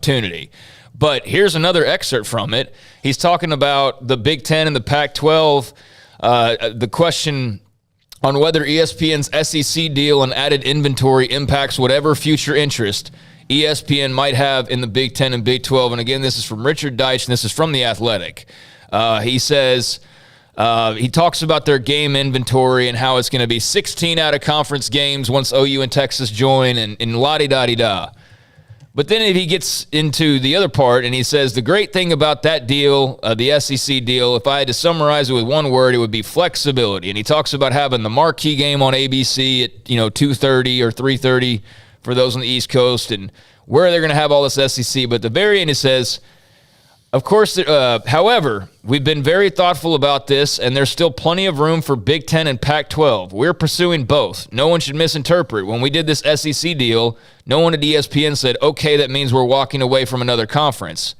opportunity. But here's another excerpt from it. He's talking about the Big Ten and the Pac-12, the question on whether ESPN's SEC deal and added inventory impacts whatever future interest ESPN might have in the Big Ten and Big 12. And again, this is from Richard Deitch, and this is from The Athletic. He says, he talks about their game inventory and how it's going to be 16 out-of-conference games once OU and Texas join, and la-di-da-di-da. But then he gets into the other part, and he says, the great thing about that deal, the SEC deal, if I had to summarize it with one word, it would be flexibility. And he talks about having the marquee game on ABC at 2:30 or 3:30 for those on the East Coast, and where they're going to have all this SEC. But at the very end, he says, of course, however, we've been very thoughtful about this, and there's still plenty of room for Big Ten and Pac-12. We're pursuing both. No one should misinterpret. When we did this SEC deal, no one at ESPN said, okay, that means we're walking away from another conference.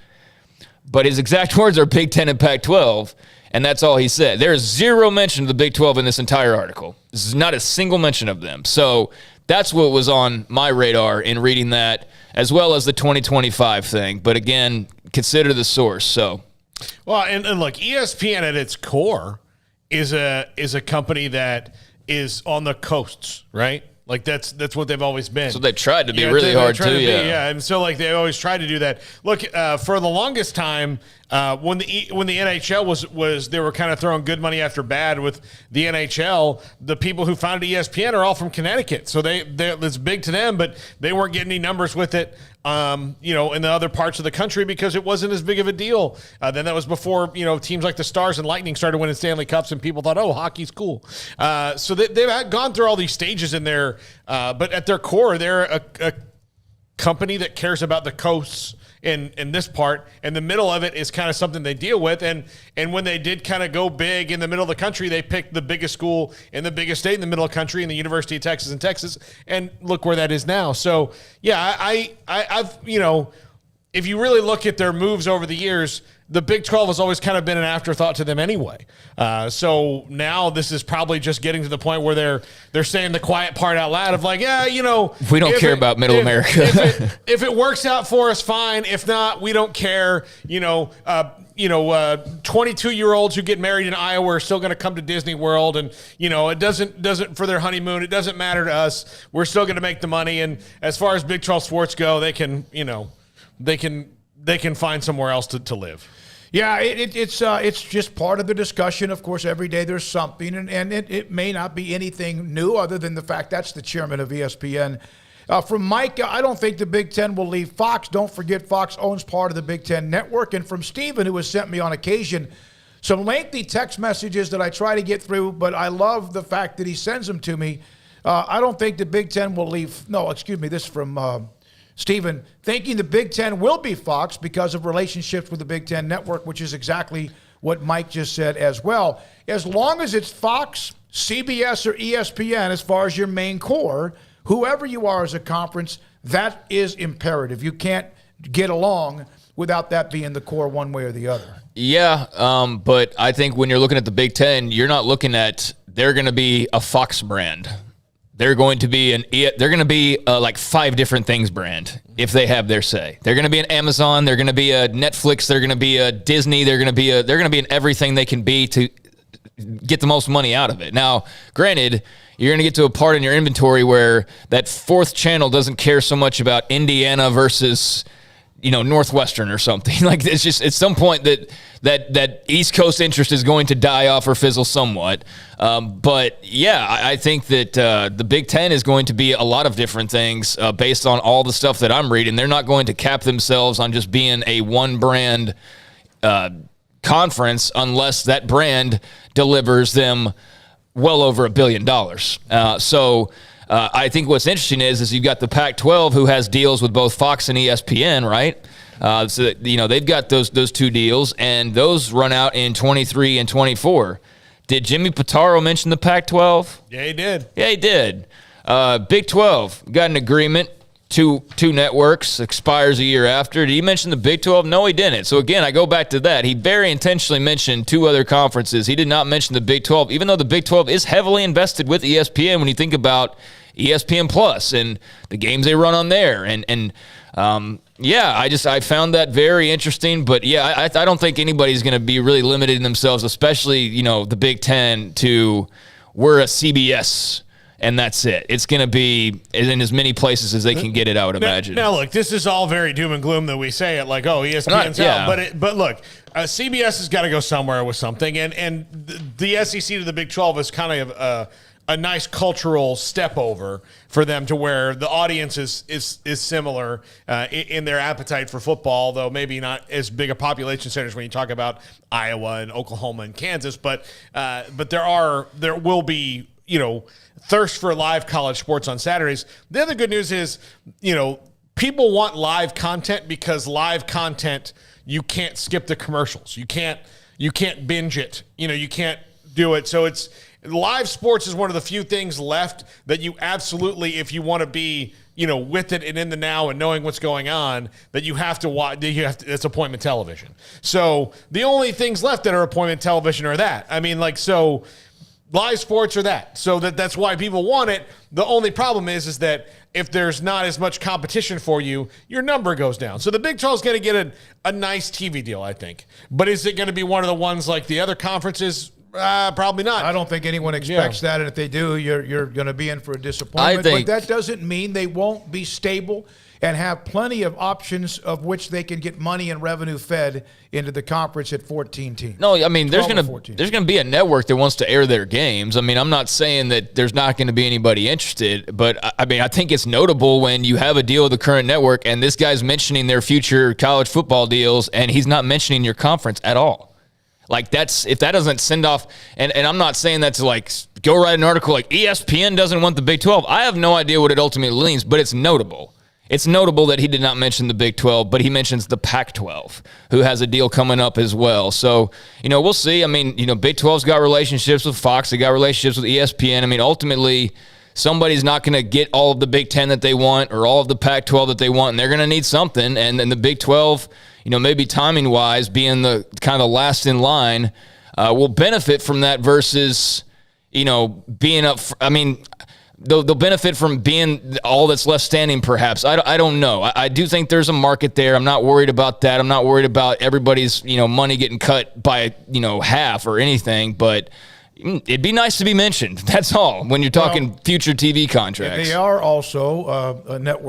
But his exact words are Big Ten and Pac-12, and that's all he said. There is zero mention of the Big 12 in this entire article. This is not a single mention of them. So that's what was on my radar in reading that, as well as the 2025 thing. But again, consider the source. So, well, and look, ESPN at its core is a company that is on the coasts, right? Like that's what they've always been. So they tried to be really hard too, yeah. And so like they always tried to do that. Look, for the longest time, when the NHL was they were kind of throwing good money after bad with the NHL. The people who founded ESPN are all from Connecticut, so it's big to them, but they weren't getting any numbers with it. In the other parts of the country because it wasn't as big of a deal. Then that was before, teams like the Stars and Lightning started winning Stanley Cups and people thought, oh, hockey's cool. So they've gone through all these stages in there, but at their core, they're a company that cares about the coasts in this part, and the middle of it is kind of something they deal with. And when they did kind of go big in the middle of the country, they picked the biggest school in the biggest state in the middle of the country, in the University of Texas in Texas, and look where that is now. So yeah, I've if you really look at their moves over the years, the Big 12 has always kind of been an afterthought to them anyway. So now this is probably just getting to the point where they're saying the quiet part out loud of like, yeah, we don't care about Middle America. If it works out for us, fine. If not, we don't care. 22-year-olds who get married in Iowa are still going to come to Disney World, and it doesn't for their honeymoon. It doesn't matter to us. We're still going to make the money. And as far as Big 12 sports go, they can find somewhere else to live. Yeah, it's just part of the discussion. Of course, every day there's something, and it may not be anything new other than the fact that's the chairman of ESPN. From Mike, I don't think the Big Ten will leave Fox. Don't forget Fox owns part of the Big Ten network. And from Stephen, who has sent me on occasion some lengthy text messages that I try to get through, but I love the fact that he sends them to me. I don't think the Big Ten will leave. No, excuse me, this is from Stephen, thinking the Big Ten will be Fox because of relationships with the Big Ten network, which is exactly what Mike just said as well. As long as it's Fox, CBS, or ESPN, as far as your main core, whoever you are as a conference, that is imperative. You can't get along without that being the core one way or the other. Yeah, but I think when you're looking at the Big Ten, you're not looking at they're going to be a Fox brand. They're going to be like 5 different things brand if they have their say. They're going to be an Amazon. They're going to be a Netflix. They're going to be a Disney. They're going to be in everything they can be to get the most money out of it. Now, granted, you're going to get to a part in your inventory where that 4th channel doesn't care so much about Indiana versus Northwestern or something. Like it's just at some point that East Coast interest is going to die off or fizzle somewhat. But yeah, I think that the Big Ten is going to be a lot of different things based on all the stuff that I'm reading. They're not going to cap themselves on just being a one brand conference unless that brand delivers them well over $1 billion. I think what's interesting is you've got the Pac-12 who has deals with both Fox and ESPN, right? So they've got those 2 deals, and those run out in 23 and 24. Did Jimmy Pitaro mention the Pac-12? Yeah, he did. Yeah, he did. Big 12 got an agreement. Two networks, expires a year after. Did he mention the Big 12? No, he didn't. So again, I go back to that. He very intentionally mentioned 2 other conferences. He did not mention the Big 12, even though the Big 12 is heavily invested with ESPN when you think about ESPN Plus and the games they run on there. And Yeah, I found that very interesting, but yeah, I don't think anybody's going to be really limiting themselves, especially the Big Ten, to we're a CBS and that's it. It's going to be in as many places as they can get it, I would imagine. Now look, this is all very doom and gloom that we say it like, oh, ESPN's out, but look, CBS has got to go somewhere with something, and the SEC to the Big 12 is kind of a nice cultural step over for them to where the audience is similar in their appetite for football, though maybe not as big a population centers when you talk about Iowa and Oklahoma and Kansas, but there will be thirst for live college sports on Saturdays. The other good news is people want live content because live content, you can't skip the commercials, you can't binge it, you can't do it. So it's live sports is one of the few things left that you absolutely, if you want to be, with it and in the now and knowing what's going on, that you have to watch. It's appointment television. So the only things left that are appointment television are that. I mean, so live sports are that. So that's why people want it. The only problem is that if there's not as much competition for you, your number goes down. So the Big 12 is going to get a nice TV deal, I think. But is it going to be one of the ones like the other conferences? Probably not. I don't think anyone expects that, and if they do, you're going to be in for a disappointment. But that doesn't mean they won't be stable and have plenty of options of which they can get money and revenue fed into the conference at 14 teams. No, I mean, there's going to be a network that wants to air their games. I mean, I'm not saying that there's not going to be anybody interested, but I mean, I think it's notable when you have a deal with the current network and this guy's mentioning their future college football deals and he's not mentioning your conference at all. Like, if that doesn't send off, and I'm not saying that to go write an article like ESPN doesn't want the Big 12. I have no idea what it ultimately means, but it's notable. It's notable that he did not mention the Big 12, but he mentions the Pac-12, who has a deal coming up as well. So, we'll see. I mean, Big 12's got relationships with Fox. They got relationships with ESPN. I mean, ultimately, somebody's not going to get all of the Big 10 that they want or all of the Pac-12 that they want, and they're going to need something. And then the Big 12, maybe timing-wise, being the kind of last in line, will benefit from that versus, being up. They'll benefit from being all that's left standing, perhaps. I don't know. I do think there's a market there. I'm not worried about that. I'm not worried about everybody's, money getting cut by, half or anything, but it'd be nice to be mentioned. That's all when you're talking future TV contracts. They are also a network